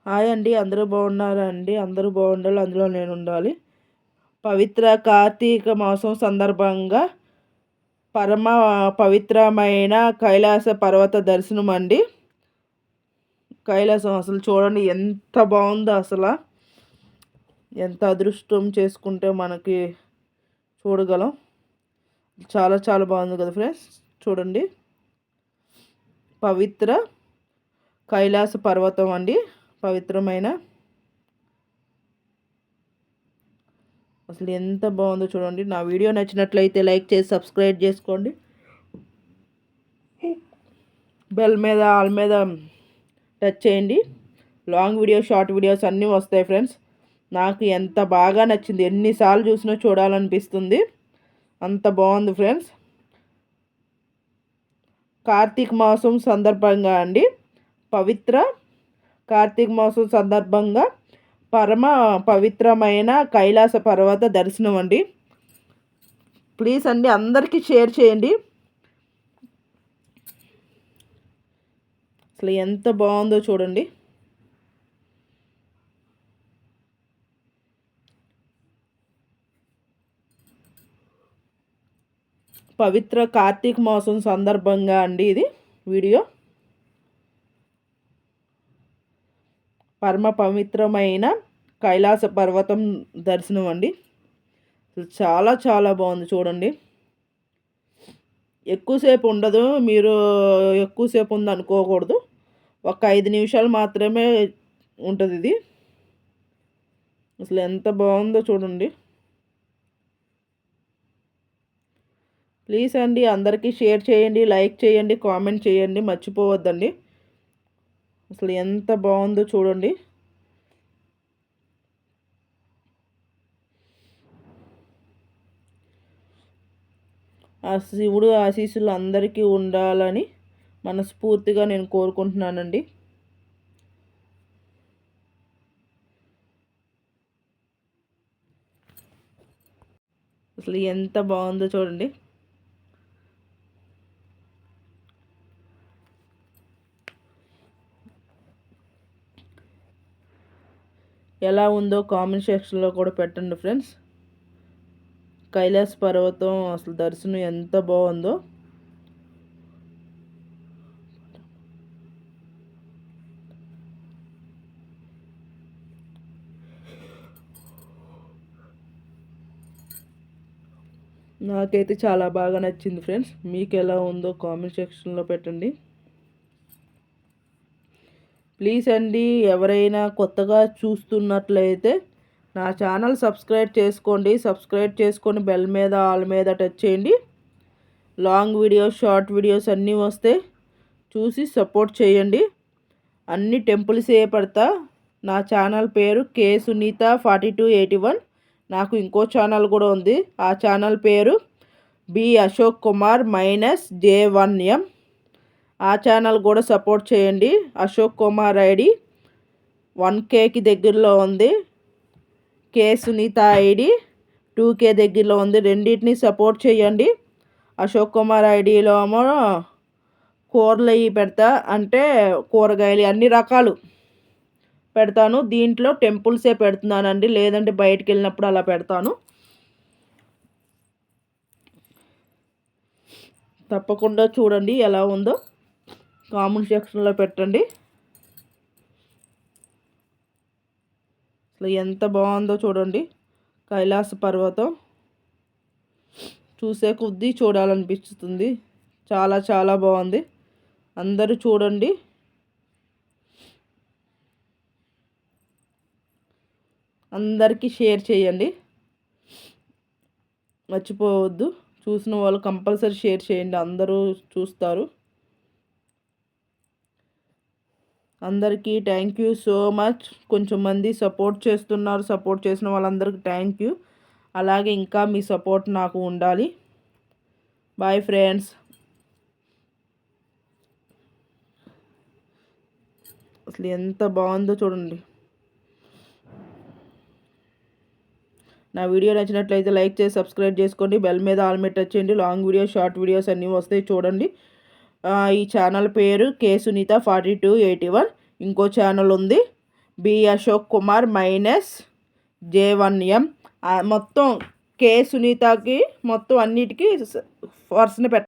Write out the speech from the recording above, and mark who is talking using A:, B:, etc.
A: Hi అండి. అందరూ బాగున్నారా అండి? అందరూ బాగుండాలి. అందులో నేను ఉండాలి. పవిత్ర కార్తీక మాసం సందర్భంగా పరమ పవిత్రమైన కైలాస పర్వత దర్శనం అండి. కైలాసం అసలు చూడండి ఎంత బాగుందో అసలు. ఎంత అదృష్టం చేసుకుంటే మనకి చూడగలం. చాలా చాలా బాగుంది కదా ఫ్రెండ్స్. చూడండి పవిత్ర కైలాస పర్వతం అండి. పవిత్రమైన అసలు ఎంత బాగుందో చూడండి. నా వీడియో నచ్చినట్లయితే లైక్ చేసి సబ్స్క్రైబ్ చేసుకోండి. బెల్ మీద ఆల్ మీద టచ్ చేయండి. లాంగ్ వీడియో షార్ట్ వీడియోస్ అన్నీ వస్తాయి ఫ్రెండ్స్. నాకు ఎంత బాగా నచ్చింది, ఎన్నిసార్లు చూసినా చూడాలనిపిస్తుంది. అంత బాగుంది ఫ్రెండ్స్. కార్తీక మాసం సందర్భంగా అండి, పవిత్ర కార్తీక మాసం సందర్భంగా పరమ పవిత్రమైన కైలాస పర్వత దర్శనం అండి. ప్లీజ్ అండి అందరికీ షేర్ చేయండి. అసలు ఎంత బాగుందో చూడండి. పవిత్ర కార్తీక మాసం సందర్భంగా అండి ఇది వీడియో. పరమ పవిత్రమైన కైలాస పర్వతం దర్శనం అండి. చాలా చాలా బాగుంది చూడండి. ఎక్కువసేపు ఉండదు, మీరు ఎక్కువసేపు ఉంది అనుకోకూడదు. ఒక 5 నిమిషాలు మాత్రమే ఉంటుంది ఇది. అసలు ఎంత బాగుందో చూడండి. ప్లీజ్ అండి అందరికీ షేర్ చేయండి, లైక్ చేయండి, కామెంట్ చేయండి, మర్చిపోవద్దండి. అసలు ఎంత బాగుందో చూడండి. ఆ శివుడు ఆశీస్సులు అందరికీ ఉండాలని మనస్ఫూర్తిగా నేను కోరుకుంటున్నానండి. అసలు ఎంత బాగుందో చూడండి. ఎలా ఉందో కామెంట్ సెక్షన్లో కూడా పెట్టండి ఫ్రెండ్స్. కైలాస పర్వతం అసలు దర్శనం ఎంత బాగుందో. నాకైతే చాలా బాగా నచ్చింది ఫ్రెండ్స్. మీకు ఎలా ఉందో కామెంట్ సెక్షన్లో పెట్టండి. ప్లీజ్ అండి ఎవరైనా కొత్తగా చూస్తున్నట్లయితే నా ఛానల్ సబ్స్క్రైబ్ చేసుకోండి. సబ్స్క్రైబ్ చేసుకొని బెల్ మీద ఆల్ మీద టచ్ చేయండి. లాంగ్ వీడియోస్ షార్ట్ వీడియోస్ అన్నీ వస్తే చూసి సపోర్ట్ చేయండి. అన్ని టెంపుల్సే పడతా. నా ఛానల్ పేరు కే సునీత 4281. నాకు ఇంకో ఛానల్ కూడా ఉంది. ఆ ఛానల్ పేరు బి అశోక్ కుమార్ -J1M. ఆ ఛానల్ కూడా సపోర్ట్ చేయండి. అశోక్ కుమార్ ఐడి 1Kకి దగ్గరలో ఉంది. కే సునీత ఐడి 2K దగ్గరలో ఉంది. రెండింటిని సపోర్ట్ చేయండి. అశోక్ కుమార్ ఐడిలో ఏమో కూరలు అవి పెడతా, అంటే కూరగాయలు అన్ని రకాలు పెడతాను. దీంట్లో టెంపుల్సే పెడుతున్నానండి, లేదంటే బయటికి వెళ్ళినప్పుడు అలా పెడతాను. తప్పకుండా చూడండి ఎలా ఉందో కామెంట్ సెక్షన్లో పెట్టండి. అసలు ఎంత బాగుందో చూడండి. కైలాస పర్వతం చూసే కొద్దీ చూడాలనిపిస్తుంది. చాలా చాలా బాగుంది. అందరూ చూడండి. అందరికీ షేర్ చేయండి, మర్చిపోవద్దు. చూసిన వాళ్ళు కంపల్సరీ షేర్ చేయండి, అందరూ చూస్తారు. అందరికీ థ్యాంక్ యూ సో మచ్. కొంచెం మంది సపోర్ట్ చేస్తున్నారు. సపోర్ట్ చేసిన వాళ్ళందరికీ థ్యాంక్ యూ. అలాగే ఇంకా మీ సపోర్ట్ నాకు ఉండాలి. Bye friends. అసలు ఎంత బాగుందో చూడండి. నా వీడియో నచ్చినట్లయితే లైక్ చేసి సబ్స్క్రైబ్ చేసుకోండి. బెల్ మీద ఆల్ మీద టచ్ చేయండి. లాంగ్ వీడియోస్ షార్ట్ వీడియోస్ అన్నీ వస్తాయి చూడండి. ఈ ఛానల్ పేరు కే సునీత 4281. ఇంకో ఛానల్ ఉంది బి అశోక్ కుమార్ -J1M మొత్తం కే సునీతకి మొత్తం అన్నిటికీ వరుసన పెట్టాలి.